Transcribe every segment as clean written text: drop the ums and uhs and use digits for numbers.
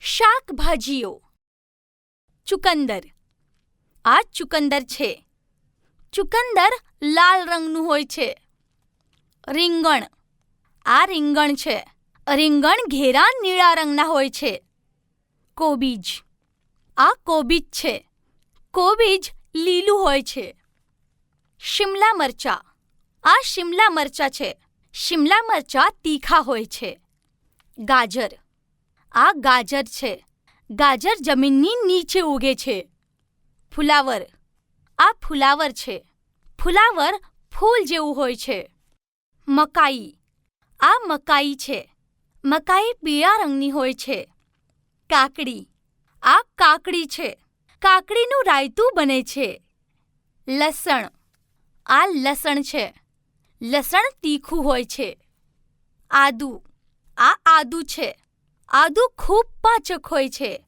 શાકભાજીઓ. ચુકંદર. આ ચુકંદર છે. ચુકંદર લાલ રંગનું હોય છે. રીંગણ. આ રીંગણ છે. રીંગણ ઘેરા નીળા રંગના હોય છે. કોબીજ. આ કોબીજ છે. કોબીજ લીલું હોય છે. શિમલા મરચાં. આ શિમલા મરચાં છે. શિમલા મરચાં તીખા હોય છે. ગાજર. આ ગાજર છે. ગાજર જમીનની નીચે ઉગે છે. ફુલાવર. આ ફુલાવર છે. ફુલાવર ફૂલ જેવું હોય છે. મકાઈ. આ મકાઈ છે. મકાઈ પીળા રંગની હોય છે. કાકડી. આ કાકડી છે. કાકડીનું રાયતું બને છે. લસણ. આ લસણ છે. લસણ તીખું હોય છે. આદુ. આ આદુ છે. આદુ ખૂબ પાચક હોય છે.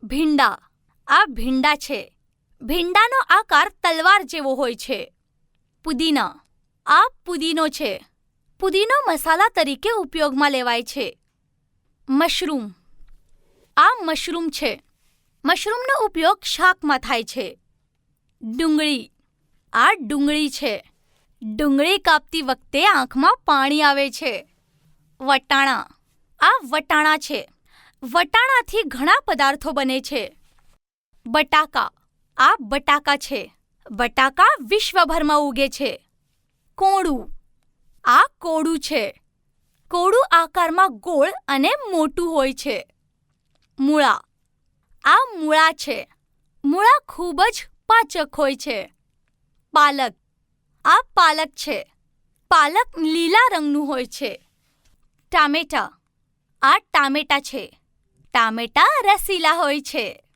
ભીંડા. આ ભીંડા છે. ભીંડાનો આકાર તલવાર જેવો હોય છે. પુદીના. આ પુદીનો છે. પુદીનો મસાલા તરીકે ઉપયોગમાં લેવાય છે. મશરૂમ. આ મશરૂમ છે. મશરૂમનો ઉપયોગ શાકમાં થાય છે. ડુંગળી. આ ડુંગળી છે. ડુંગળી કાપતી વખતે આંખમાં પાણી આવે છે. વટાણા. આ વટાણા છે. વટાણાથી ઘણા પદાર્થો બને છે. બટાકા. આ બટાકા છે. બટાકા વિશ્વભરમાં ઉગે છે. કોળું. આ કોળું છે. કોળું આકારમાં ગોળ અને મોટું હોય છે. મૂળા. આ મૂળા છે. મૂળા ખૂબ જ પાચક હોય છે. પાલક. આ પાલક છે. પાલક લીલા રંગનું હોય છે. ટામેટાં. આ ટામેટાં છે. ટામેટાં રસીલા હોય છે.